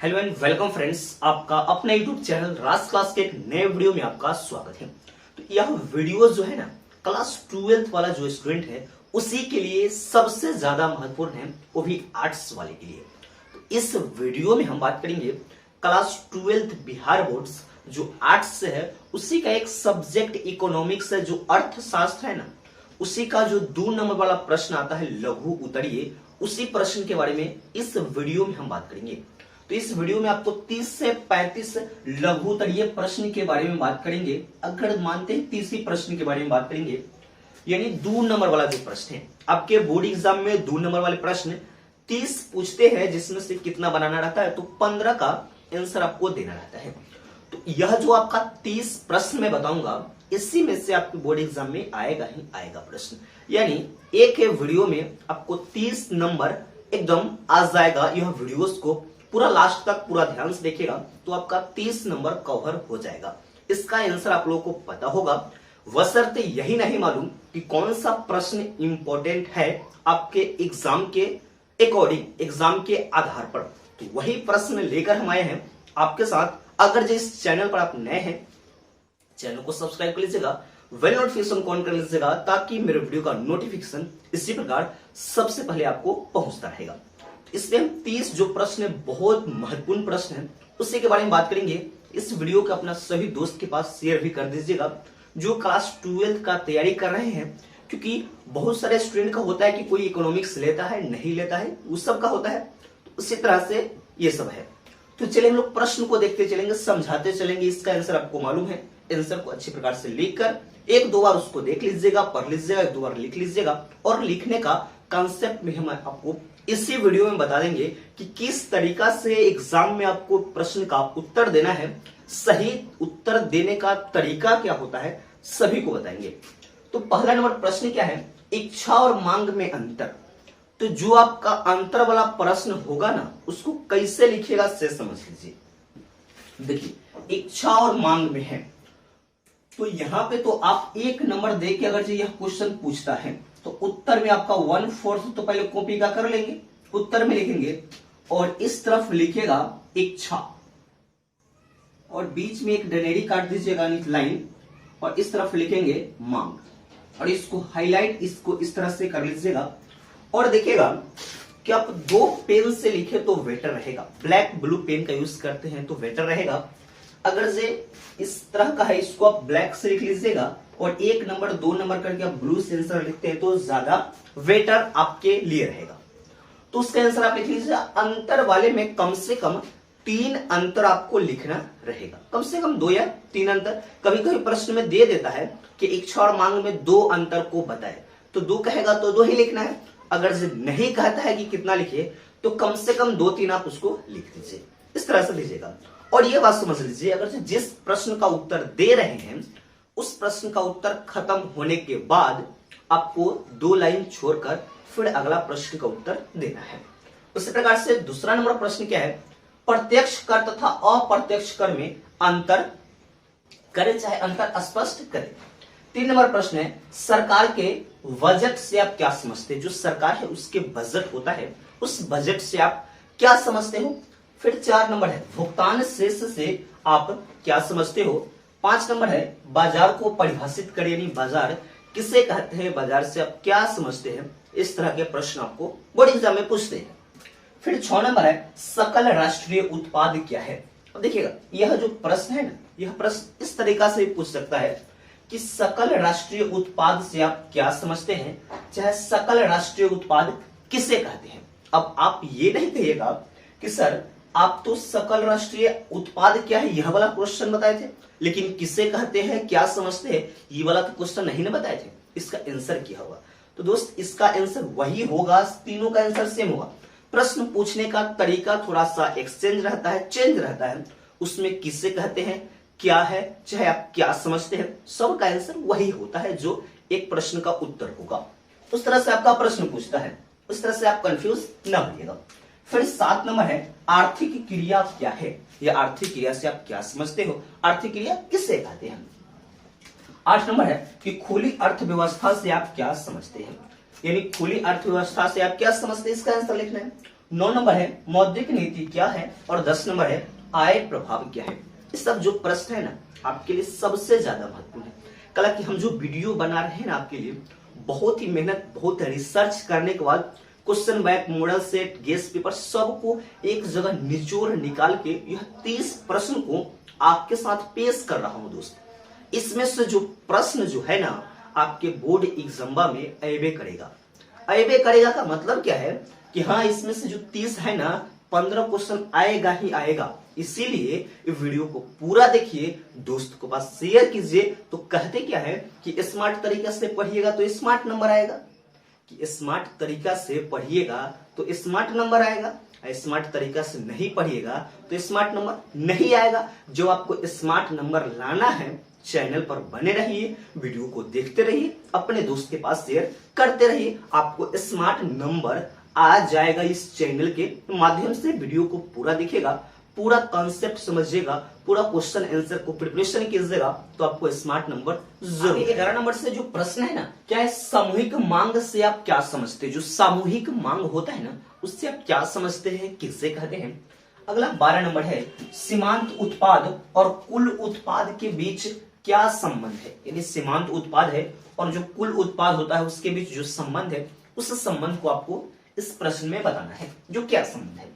Hello and welcome friends, आपका अपना YouTube channel राज class के एक नए वीडियो में आपका स्वागत है। तो यह वीडियो जो है ना, क्लास 12th वाला जो स्टूडेंट है उसी के लिए सबसे ज्यादा महत्वपूर्ण है, वो भी आर्ट्स वाले के लिए। तो इस वीडियो में हम बात करेंगे क्लास 12th बिहार बोर्ड्स जो आर्ट्स से है उसी का एक सब्जेक्ट इकोनॉमिक्स है, जो अर्थशास्त्र है ना, उसी का जो 2 नंबर वाला प्रश्न आता है लघु उत्तरीय, उसी प्रश्न के बारे में इस वीडियो में हम बात करेंगे। तो इस वीडियो में आपको 30 से 35 लघु उत्तरीय प्रश्न के बारे में बात करेंगे। अगर मानते हैं 30 प्रश्न के बारे में बात करेंगे, यानी 2 नंबर वाला जो प्रश्न है आपके बोर्ड एग्जाम में 2 नंबर वाले प्रश्न 30 पूछते हैं, जिसमें से कितना बनाना रहता है, तो 15 का आंसर आपको देना रहता है। तो यह जो आपका 30 प्रश्न मैं बताऊंगा, इसी में से आपके बोर्ड एग्जाम में आएगा ही आएगा प्रश्न, यानी एक वीडियो में आपको 30 नंबर एकदम आ जाएगा। यह वीडियोस को पूरा लास्ट तक पूरा ध्यान से देखिएगा तो आपका 30 नंबर कवर हो जाएगा। इसका आंसर आप लोगों को पता होगा, बशर्ते यही नहीं मालूम कि कौन सा प्रश्न इंपॉर्टेंट है आपके एग्जाम के अकॉर्डिंग, एग्जाम के आधार पर। तो वही प्रश्न लेकर हम आए हैं आपके साथ। अगर जो इस चैनल पर आप नए हैं, चैनल को सब्सक्राइब कर लीजिएगा, बेल नोटिफिकेशन को ऑन कर लीजिएगा, ताकि मेरे वीडियो का नोटिफिकेशन इसी प्रकार सबसे पहले आपको पहुंचता रहेगा। इसलिए हम 30 जो प्रश्न है, बहुत महत्वपूर्ण प्रश्न है, उसी के बारे में बात करेंगे। इस वीडियो को अपना सभी दोस्त के पास शेयर भी कर दीजिएगा जो क्लास 12th का तैयारी कर रहे हैं, क्योंकि बहुत सारे स्टूडेंट का होता है कि कोई इकोनॉमिक्स लेता है, नहीं लेता है, उस सब का होता है। तो उसी तरह से ये सब है। तो चलिए हम लोग प्रश्न को देखते चलेंगे, समझाते चलेंगे। इसका आंसर आपको मालूम है, आंसर को अच्छी प्रकार से लिखकर 1-2 बार उसको देख लीजिएगा, पढ़ लीजिएगा, 1-2 बार लिख लीजिएगा। और लिखने का कॉन्सेप्ट में हम आपको इसी वीडियो में बता देंगे कि किस तरीका से एग्जाम में आपको प्रश्न का उत्तर देना है, सही उत्तर देने का तरीका क्या होता है, सभी को बताएंगे। तो पहला नंबर प्रश्न क्या है, इच्छा और मांग में अंतर। तो जो आपका अंतर वाला प्रश्न होगा ना, उसको कैसे लिखिएगा से समझ लीजिए। देखिए, इच्छा और मांग में है, तो यहां पे तो आप 1 नंबर दे के अगर यह क्वेश्चन पूछता है तो उत्तर में आपका 1/4 तो पहले कॉपी का कर लेंगे, उत्तर में लिखेंगे और इस तरफ लिखेगा इच्छा, और बीच में एक डनेरी काट दीजिएगा लाइन, और इस तरफ लिखेंगे मांग, और इसको हाईलाइट, इसको इस तरह से कर लीजिएगा। और देखिएगा कि आप 2 पेन से लिखे तो बेटर रहेगा, ब्लैक ब्लू पेन का यूज करते हैं तो बेटर रहेगा। अगर जे इस तरह का है, इसको आप ब्लैक से लिख लीजिएगा, और 1 नंबर 2 नंबर करके आप ब्लू से आंसर लिखते हैं तो ज्यादा बेटर आपके लिए रहेगा। तो उसका आंसर आप लिख लीजिए। अंतर वाले में कम से कम 3 अंतर आपको लिखना रहेगा, कम से कम 2 या 3 अंतर। कभी कभी प्रश्न में दे देता है कि इच्छा और मांग में 2 अंतर को बताए, तो 2 कहेगा तो 2 ही लिखना है। अगर नहीं कहता है कि कितना लिखिए, तो कम से कम 2-3 आप उसको लिख दीजिए, इस तरह से लीजिएगा। और ये बात समझ लीजिए, अगर जिस प्रश्न का उत्तर दे रहे हैं उस प्रश्न का उत्तर खत्म होने के बाद आपको 2 लाइन छोड़कर फिर अगला प्रश्न का उत्तर देना है। उसी प्रकार से दूसरा नंबर प्रश्न क्या है, प्रत्यक्ष कर तथा अप्रत्यक्ष कर में अंतर करें, चाहे अंतर स्पष्ट करें। 3 नंबर प्रश्न है, सरकार के बजट से आप क्या समझते हैं। जो सरकार है उसके बजट होता है, उस बजट से आप क्या समझते हो। फिर 4 नंबर है, भुगतान शेष से आप क्या समझते हो। 5 नंबर है, बाजार को परिभाषित करें, यानी बाजार किसे कहते हैं, बाजार से आप क्या समझते हैं। इस तरह के प्रश्न आपको बोर्ड एग्जाम में पूछते हैं। फिर 6 नंबर है, सकल राष्ट्रीय उत्पाद क्या है। अब देखिएगा, यह जो प्रश्न है ना, यह प्रश्न इस तरीका से पूछ सकता है कि सकल राष्ट्रीय उत्पाद से आप क्या समझते हैं, चाहे सकल राष्ट्रीय उत्पाद किसे कहते हैं। अब आप ये नहीं कहिएगा कि सर आप तो सकल राष्ट्रीय उत्पाद क्या है यह वाला क्वेश्चन बताए थे, लेकिन किसे कहते हैं, क्या समझते हैं, ये वाला तो क्वेश्चन नहीं ना बताए थे। इसका आंसर क्या होगा। तो दोस्त, इसका आंसर वही होगा, तीनों का आंसर सेम होगा। प्रश्न पूछने का तरीका थोड़ा सा एक्सचेंज रहता है, चेंज रहता है। उसमें किसे कहते हैं, क्या है, चाहे आप क्या समझते हैं, सबका आंसर वही होता है जो एक प्रश्न का उत्तर होगा। उस तरह से आपका प्रश्न पूछता है, उस तरह से आप कंफ्यूज न होइएगा। फिर 7 नंबर है, आर्थिक क्रिया क्या है, या आर्थिक क्रिया से आप क्या समझते हो, आर्थिक क्रिया किसे कहते हैं। 8 नंबर है कि खुली अर्थव्यवस्था से आप क्या समझते हैं, यानी खुली अर्थव्यवस्था से आप क्या समझते हैं, इसका आंसर लिखना है। 9 नंबर है मौद्रिक नीति क्या है, और 10 नंबर है आय प्रभाव क्या है। ये सब जो प्रश्न है ना आपके लिए सबसे ज्यादा महत्वपूर्ण है। कल की हम जो वीडियो बना रहे हैं ना आपके लिए बहुत ही मेहनत, बहुत रिसर्च करने के बाद question bank, model set, guess paper सबको एक जगह निचोड़ निकाल के यह 30 प्रश्न को आपके साथ पेश कर रहा हूं दोस्त। इसमें से जो प्रश्न जो है ना आपके बोर्ड एग्जाम में अयबे करेगा। अयबे करेगा का मतलब क्या है कि हाँ इसमें से जो 30 है ना 15 क्वेश्चन आएगा ही आएगा। इसीलिए इस वीडियो को पूरा देखिए, दोस्त के पास शेयर कीजिए। तो कहते क्या है कि स्मार्ट तरीके से पढ़िएगा तो स्मार्ट नंबर आएगा, कि स्मार्ट तरीका से पढ़िएगा तो स्मार्ट नंबर आएगा, स्मार्ट तरीका से नहीं पढ़िएगा तो स्मार्ट नंबर नहीं आएगा। जो आपको स्मार्ट नंबर लाना है चैनल पर बने रहिए, वीडियो को देखते रहिए, अपने दोस्त के पास शेयर करते रहिए, आपको स्मार्ट नंबर आ जाएगा। इस चैनल के माध्यम से वीडियो को पूरा दिखेगा, पूरा कॉन्सेप्ट समझिएगा, पूरा क्वेश्चन आंसर को प्रिपरेशन कीजिएगा तो आपको स्मार्ट नंबर जरूर। 11 नंबर से जो प्रश्न है ना क्या है, सामूहिक मांग से आप क्या समझते हैं। जो सामूहिक मांग होता है ना उससे आप क्या समझते हैं, किससे कहते हैं। अगला 12 नंबर है सीमांत उत्पाद और कुल उत्पाद के बीच क्या संबंध है। यानी सीमांत उत्पाद है और जो कुल उत्पाद होता है उसके बीच जो संबंध है उस संबंध को आपको इस प्रश्न में बताना है, जो क्या संबंध है।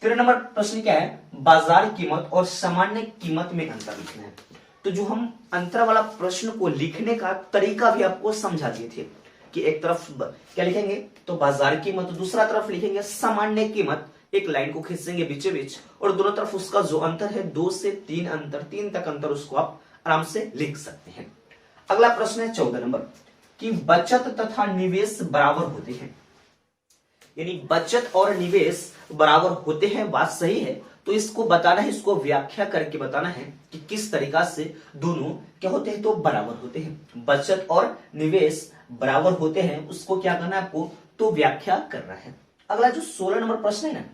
13 नंबर प्रश्न क्या है, बाजार कीमत और सामान्य कीमत में अंतर लिखना है। तो जो हम अंतर वाला प्रश्न को लिखने का तरीका भी आपको समझा दिए थे कि एक तरफ क्या लिखेंगे तो बाजार कीमत, दूसरा तरफ लिखेंगे सामान्य कीमत, एक लाइन को खींचेंगे बीचों बीच और दोनों तरफ उसका जो अंतर है 2 से 3 अंतर, 3 तक अंतर, उसको आप आराम से लिख सकते हैं। अगला प्रश्न है 14 नंबर कि बचत तथा निवेश बराबर होते हैं। यानी बचत और निवेश बराबर होते हैं, बात सही है। तो इसको बताना है, इसको व्याख्या करके बताना है कि किस तरीका से दोनों क्या होते हैं तो बराबर होते हैं। बचत और निवेश बराबर होते हैं, उसको क्या करना है आपको तो व्याख्या करना है। अगला जो 16 नंबर प्रश्न है ना,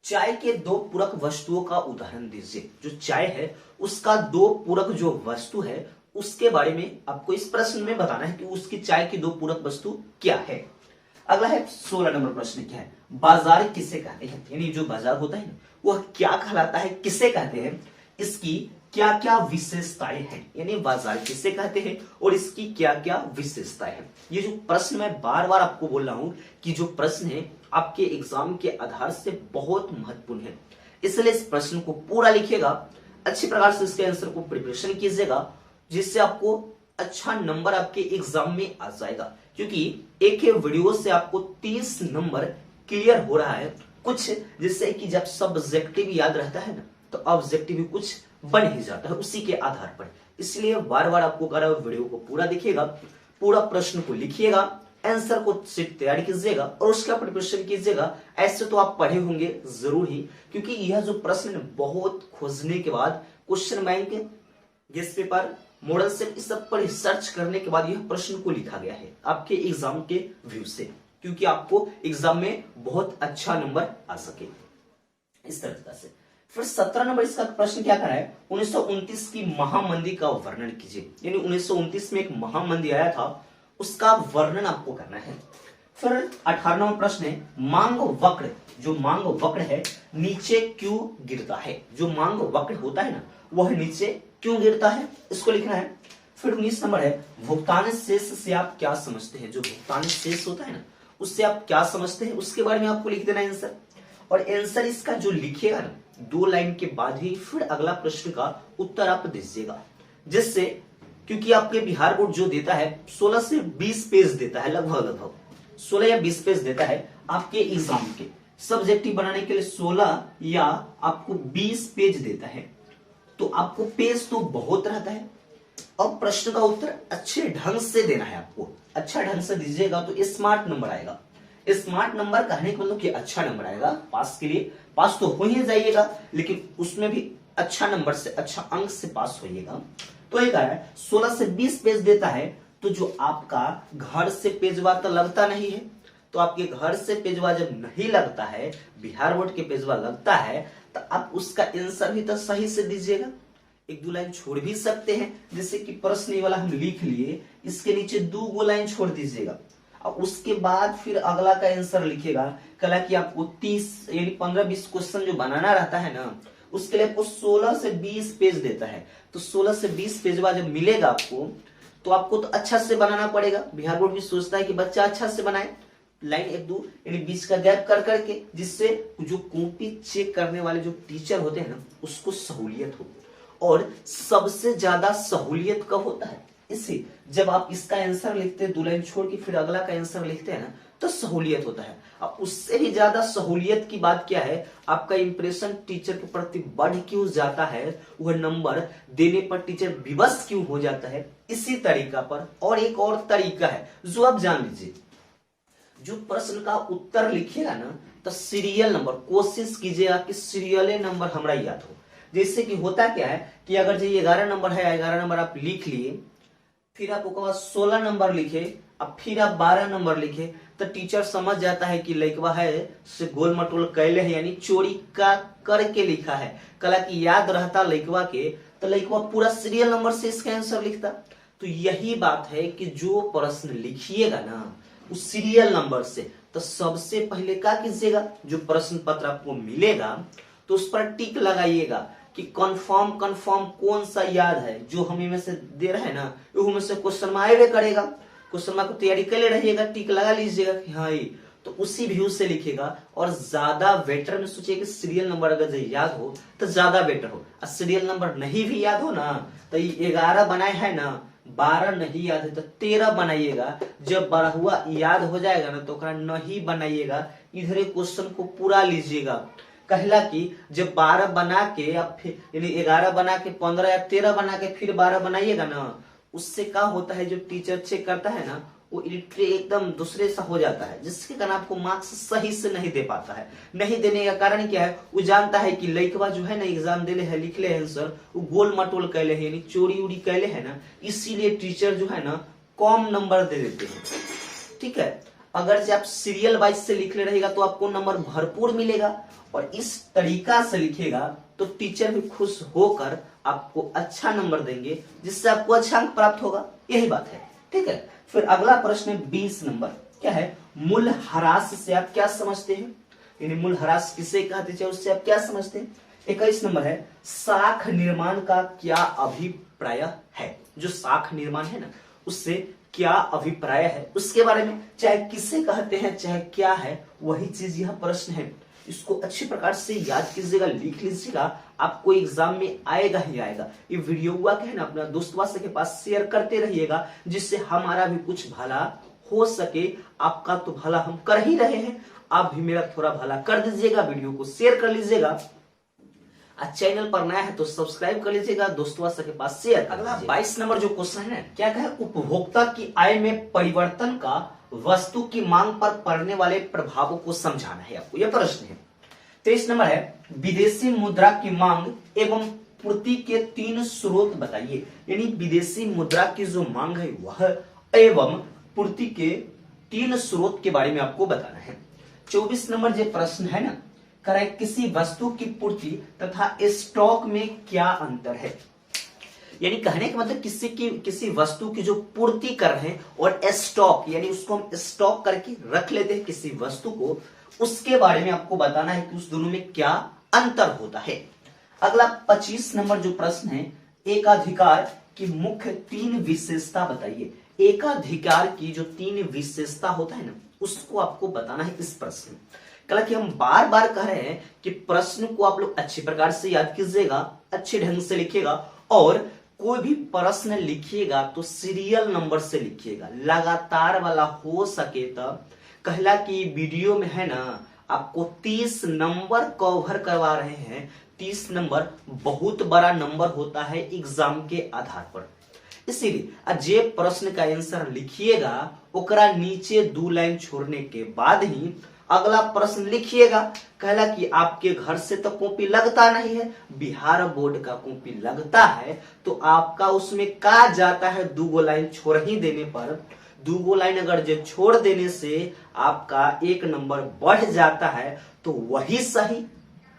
चाय के 2 पूरक वस्तुओं का उदाहरण दीजिए। जो चाय है उसका 2 पूरक जो वस्तु है उसके बारे में आपको इस प्रश्न में बताना है कि उसकी चाय की 2 पूरक वस्तु क्या है। अगला है 16 नंबर प्रश्न क्या है, बाजार किसे कहते हैं। यानी जो बाजार होता है ना वह क्या कहलाता है, किसे कहते हैं, इसकी क्या क्या विशेषताएं हैं। यानी बाजार किसे कहते हैं और इसकी क्या क्या विशेषताएं हैं। ये जो प्रश्न मैं बार बार आपको बोल रहा हूं कि जो प्रश्न है आपके एग्जाम के आधार से बहुत महत्वपूर्ण है, इसलिए इस प्रश्न को पूरा लिखिएगा, अच्छी प्रकार से इसके आंसर को प्रिपरेशन कीजिएगा, जिससे आपको अच्छा नंबर आपके एग्जाम में आ जाएगा। क्योंकि एक ही वीडियो से आपको 30 नंबर क्लियर हो रहा है कुछ, जिससे कि जब सब्जेक्टिव याद रहता है ना तो ऑब्जेक्टिव भी कुछ बन ही जाता है उसी के आधार पर। इसलिए बार बार आपको कह रहा हूं वीडियो को पूरा देखिएगा, पूरा प्रश्न को लिखिएगा, आंसर को सीट तैयार कीजिएगा और उसका प्रिपरेशन कीजिएगा। ऐसे तो आप पढ़े होंगे जरूर ही, क्योंकि यह जो प्रश्न है बहुत खोजने के बाद question bank, guess paper, model set इस सब पर रिसर्च करने के बाद यह प्रश्न को लिखा गया है आपके एग्जाम के व्यू से, क्योंकि आपको एग्जाम में बहुत अच्छा नंबर आ सके इस तरीके से। फिर 17 नंबर इसका प्रश्न क्या कर रहा है, 1929 की महामंदी का वर्णन कीजिए। यानी 1929 में एक महामंदी आया था, उसका वर्णन आपको करना है। फिर 18 नंबर प्रश्न है मांग वक्र। जो मांग वक्र है नीचे क्यों गिरता है। जो मांग वक्र होता है ना वह नीचे क्यों गिरता है, इसको लिखना है। फिर 19 नंबर है भुगतान शेष से आप क्या समझते हैं। जो भुगतान शेष होता है ना उससे आप क्या समझते हैं, उसके बारे में आपको लिख देना आंसर। और आंसर इसका जो लिखिएगा ना 2 लाइन के बाद ही फिर अगला प्रश्न का उत्तर आप दीजिएगा, जिससे क्योंकि आपके बिहार बोर्ड जो देता है 16 से 20 पेज देता है, लगभग 16 या 20 पेज देता है आपके एग्जाम के। सब्जेक्टिव बनाने के लिए 16 या आपको 20 पेज देता है, तो आपको पेज तो बहुत रहता है और प्रश्न का उत्तर अच्छे ढंग से देना है। आपको अच्छा ढंग से दीजिएगा तो स्मार्ट नंबर आएगा। स्मार्ट नंबर कहने का मतलब कि अच्छा नंबर आएगा, पास के लिए पास तो हो ही जाइएगा, लेकिन उसमें भी अच्छा नंबर से, अच्छा अंक से पास होइएगा। तो ये कह रहा है 16 से 20 पेज देता है, तो जो आपका घर से पेजवा तो लगता नहीं है, तो आपके घर से पेजवा जब नहीं लगता है, बिहार बोर्ड के पेजवा लगता है, तो आप उसका आंसर भी तो सही से दीजिएगा। 1-2 लाइन छोड़ भी सकते हैं, जैसे कि प्रश्न वाला हम लिख लिए, इसके नीचे 2 लाइन छोड़ दीजिएगा। और उसके बाद फिर अगला का आंसर लिखेगा। कला कि आपको 30 यानी 15-20 क्वेश्चन जो बनाना रहता है ना, उसके लिए आपको 16 से 20 पेज देता है। तो 16 से 20 पेज बाद जब मिलेगा आपको, तो आपको तो अच्छा से बनाना पड़ेगा। बिहार बोर्ड भी सोचता है कि बच्चा अच्छा से बनाए, लाइन 1-2 यानी बीच का गैप कर करके, जिससे जो कॉपी चेक करने वाले जो टीचर होते हैं ना, उसको सहूलियत हो। और सबसे ज्यादा सहूलियत कब होता है, इसे जब आप इसका आंसर लिखते हैं 2 लाइन छोड़ के फिर अगला का आंसर लिखते हैं ना, तो सहूलियत होता है। अब उससे भी ज्यादा सहूलियत की बात क्या है, आपका इंप्रेशन टीचर के प्रति बढ़ क्यों जाता है, वह नंबर देने पर टीचर विवश क्यों हो जाता है। इसी तरीका पर और एक और तरीका है जो आप जान लीजिए। जो प्रश्न का उत्तर लिखिएगा ना, तो सीरियल नंबर कोशिश कीजिएगा कि सीरियल नंबर हमारा याद हो। जैसे कि होता क्या है कि अगर जो 11 नंबर है, 11 नंबर आप लिख लिए, फिर आप उसके बाद 16 नंबर लिखे, अब फिर आप 12 नंबर लिखे, तो टीचर समझ जाता है कि लड़का है से गोल मटोल कैले है, यानी चोरी का करके लिखा है। कला की याद रहता लड़का के, तो लड़का पूरा सीरियल नंबर से इसका आंसर लिखता। तो यही बात है कि जो प्रश्न लिखिएगा ना उस सीरियल नंबर से, तो सबसे पहले क्या कीजिएगा, जो प्रश्न पत्र आपको मिलेगा तो उस पर टिक लगाइएगा कि कंफर्म कौन सा याद है जो हम में से दे रहे हैं ना, वो में से क्वेश्चन में आएगा करेगा। क्वेश्चन में को तैयारी कर ले रहिएगा, टिक लगा लीजिएगा कि हाँ ये तो उसी व्यू से लिखेगा। और ज्यादा बेटर में सोचिए कि सीरियल नंबर अगर याद हो तो ज्यादा बेटर हो, और सीरियल नंबर नहीं भी याद हो ना, तो 11 बनाए है ना, 12 नहीं याद है तो 13 बनाइएगा। जब 12वां याद हो जाएगा ना, तो नहीं बनाइएगा, इधर क्वेश्चन को पूरा लीजिएगा। कहला कि जब 12 बना के अब फिर यानी 11 बना के 15 या 13 बना के फिर 12 बनाइएगा ना, उससे क्या होता है, जो टीचर चेक करता है ना, वो एकदम दूसरे सा हो जाता है, जिसके कारण आपको मार्क्स सही से नहीं दे पाता है। नहीं देने का कारण क्या है, वो जानता है कि लड़का जो है ना एग्जाम दे ले है, लिख ले है आंसर, वो गोल मटोल कैले है, यानी चोरी उड़ी कैले है ना, इसीलिए टीचर जो है ना कम नंबर दे देते हैं। ठीक है, अगर जब आप सीरियल वाइज से लिख ले रहेगा तो आपको नंबर भरपूर मिलेगा, और इस तरीका से लिखेगा तो टीचर भी खुश होकर आपको अच्छा नंबर देंगे, जिससे आपको अच्छा अंक प्राप्त होगा। यही बात है। ठीक है, फिर अगला प्रश्न है 20 नंबर, क्या है, मूल्यह्रास से आप क्या समझते हैं, यानी मूल्यह्रास किसे कहते हैं, उससे आप क्या समझते हैं। 21 नंबर है, शाख निर्माण का क्या अभिप्राय है। जो शाख निर्माण है ना, उससे क्या अभिप्राय है, उसके बारे में, चाहे किसे कहते हैं चाहे क्या है, वही चीज यह प्रश्न है। इसको अच्छी प्रकार से याद कीजिएगा, लिख लीजिएगा, आपको एग्जाम में आएगा ही आएगा। ये वीडियो हुआ क्या है ना, अपना दोस्तों के पास शेयर करते रहिएगा, जिससे हमारा भी कुछ भला हो सके। आपका तो भला हम कर ही रहे हैं, आप भी मेरा थोड़ा भला कर दीजिएगा, वीडियो को शेयर कर लीजिएगा। चैनल पर नया है तो सब्सक्राइब कर लीजिएगा, दोस्तों के पास शेयर। अगला 22 नंबर जो क्वेश्चन है, क्या कहा, उपभोक्ता की आय में परिवर्तन का वस्तु की मांग पर पड़ने वाले प्रभावों को समझाना है आपको, यह प्रश्न है। 23 नंबर है, विदेशी मुद्रा की मांग एवं पूर्ति के 3 स्रोत बताइए। यानी विदेशी मुद्रा की जो मांग है वह एवं पूर्ति के 3 स्रोत के बारे में आपको बताना है। 24 नंबर जो प्रश्न है ना, करे किसी वस्तु की पूर्ति तथा स्टॉक में क्या अंतर है। यानी कहने का मतलब किसी वस्तु की जो पूर्ति कर रहे हैं और स्टॉक यानी उसको हम स्टॉक करके रख लेते हैं किसी वस्तु को, उसके बारे में आपको बताना है कि उस दोनों में क्या अंतर होता है। अगला 25 नंबर जो प्रश्न है, एकाधिकार की मुख्य 3 विशेषता बताइए। एकाधिकार की जो 3 विशेषता होता है ना, उसको आपको बताना है इस प्रश्न में। कल कि हम बार बार कह रहे हैं कि प्रश्न को आप लोग अच्छी प्रकार से याद कीजिएगा, अच्छे ढंग से लिखिएगा, और कोई भी प्रश्न लिखिएगा तो सीरियल नंबर से लिखिएगा, लगातार वाला हो सके तो। कहला कि वीडियो में है ना, आपको 30 नंबर कवर करवा रहे हैं। 30 नंबर बहुत बड़ा नंबर होता है एग्जाम के आधार पर, इसीलिए जे प्रश्न का आंसर लिखिएगा, ओकरा नीचे 2 लाइन छोड़ने के बाद ही अगला प्रश्न लिखिएगा। कहला कि आपके घर से तो कॉपी लगता नहीं है, बिहार बोर्ड का कॉपी लगता है, तो आपका उसमें का जाता है 2 लाइन छोड़ ही देने पर। 2 लाइन अगर जो छोड़ देने से आपका 1 नंबर बढ़ जाता है तो वही सही।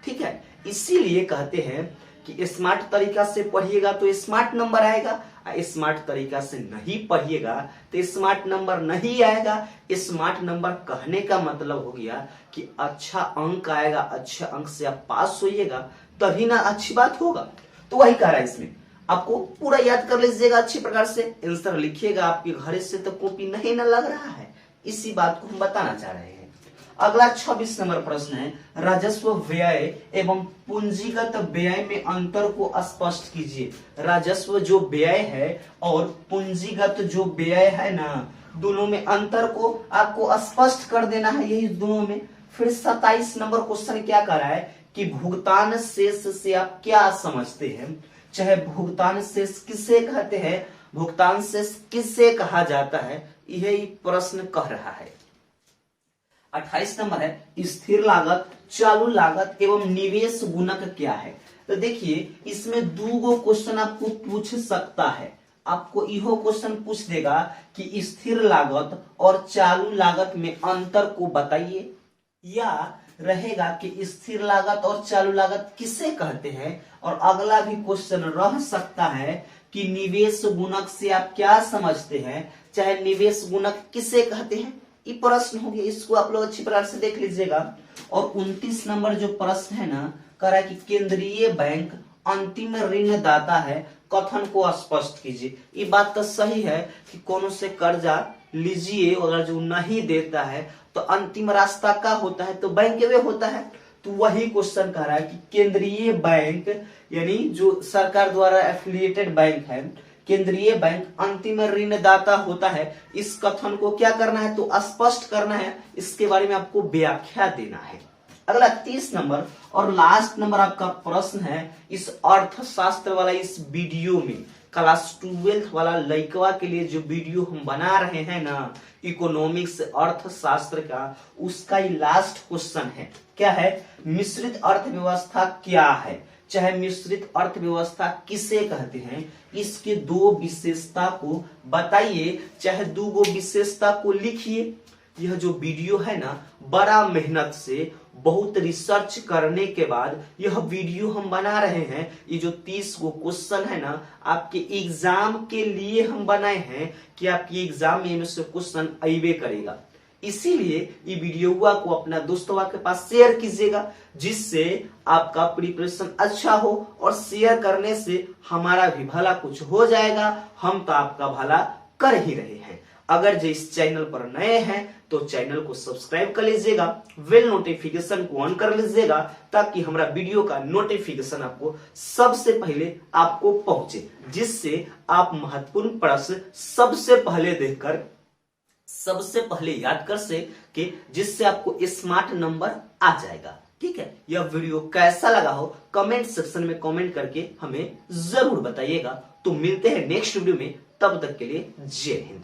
ठीक है, इसीलिए कहते हैं कि स्मार्ट तरीका से पढ़िएगा तो स्मार्ट नंबर आएगा, स्मार्ट तरीका से नहीं पढ़िएगा तो स्मार्ट नंबर नहीं आएगा। स्मार्ट नंबर कहने का मतलब हो गया कि अच्छा अंक आएगा, अच्छे अंक से आप पास होइएगा तभी ना अच्छी बात होगा। तो वही कह रहा है इसमें, आपको पूरा याद कर लीजिएगा, अच्छी प्रकार से आंसर लिखिएगा। आपके घर से तो कॉपी नहीं ना लग रहा है, इसी बात को हम बताना चाह रहे हैं। अगला 26 नंबर प्रश्न है, राजस्व व्यय एवं पूंजीगत व्यय में अंतर को स्पष्ट कीजिए। राजस्व जो व्यय है और पूंजीगत जो व्यय है ना, दोनों में अंतर को आपको स्पष्ट कर देना है, यही दोनों में। फिर 27 नंबर क्वेश्चन क्या कर रहा है कि भुगतान शेष से आप क्या समझते हैं, चाहे भुगतान शेष किसे कहते हैं, भुगतान शेष किसे कहा जाता है, यही प्रश्न कह रहा है। 28 नंबर है, स्थिर लागत, चालू लागत एवं निवेश गुणक क्या है। तो देखिए इसमें दो क्वेश्चन आपको पूछ सकता है। आपको इहो क्वेश्चन पूछ देगा कि स्थिर लागत और चालू लागत में अंतर को बताइए, या रहेगा कि स्थिर लागत और चालू लागत किसे कहते हैं। और अगला भी क्वेश्चन रह सकता है कि निवेश गुणक से आप क्या समझते हैं, चाहे निवेश गुणक किसे कहते हैं, ये प्रश्न हो गया। इसको आप लोग अच्छी प्रकार से देख लीजिएगा। और 29 नंबर जो प्रश्न है ना, कह रहा है कि केंद्रीय बैंक अंतिम ऋण दाता है, कथन को स्पष्ट कीजिए। ये बात तो सही है कि कोनो से कर्जा लीजिए, अगर जो नहीं देता है तो अंतिम रास्ता क्या होता है, तो बैंक वे होता है। तो वही क्वेश्चन कह रहा है कि केंद्रीय बैंक यानी जो सरकार द्वारा एफिलिएटेड बैंक है, केंद्रीय बैंक अंतिम ऋणदाता होता है। इस कथन को क्या करना है, तो स्पष्ट करना है, इसके बारे में आपको व्याख्या देना है। अगला 30 नंबर और लास्ट नंबर आपका प्रश्न है, इस अर्थशास्त्र वाला इस वीडियो में क्लास 12 वाला लड़कवा के लिए जो वीडियो हम बना रहे हैं ना, इकोनॉमिक्स अर्थशास्त्र का, उसका ही लास्ट क्वेश्चन है। क्या है, मिश्रित अर्थव्यवस्था क्या है, चाहे मिश्रित अर्थव्यवस्था किसे कहते हैं, इसके दो विशेषता को बताइए, चाहे दो विशेषता को लिखिए। यह जो वीडियो है ना, बड़ा मेहनत से बहुत रिसर्च करने के बाद यह वीडियो हम बना रहे हैं। ये जो 30 गो क्वेश्चन है ना, आपके एग्जाम के लिए हम बनाए हैं कि आपके एग्जाम में इनमें से क्वेश्चन आइबे करेगा। इसीलिए ये वीडियो को अपना दोस्तों के पास शेयर कीजिएगा, जिससे आपका प्रिपरेशन अच्छा हो। और शेयर करने से हमारा भी भला कुछ हो जाएगा, हम तो आपका भला कर ही रहे हैं। अगर जो इस चैनल पर नए हैं तो चैनल को सब्सक्राइब कर लीजिएगा, बेल नोटिफिकेशन को ऑन कर लीजिएगा, ताकि हमारा वीडियो का नोटिफिकेशन आपको सबसे पहले आपको पहुंचे, जिससे आप महत्वपूर्ण प्रश्न सबसे पहले देखकर सबसे पहले याद कर सके, जिससे आपको स्मार्ट नंबर आ जाएगा। ठीक है, यह वीडियो कैसा लगा हो कमेंट सेक्शन में कमेंट करके हमें जरूर बताइएगा। तो मिलते हैं नेक्स्ट वीडियो में, तब तक के लिए जय हिंद।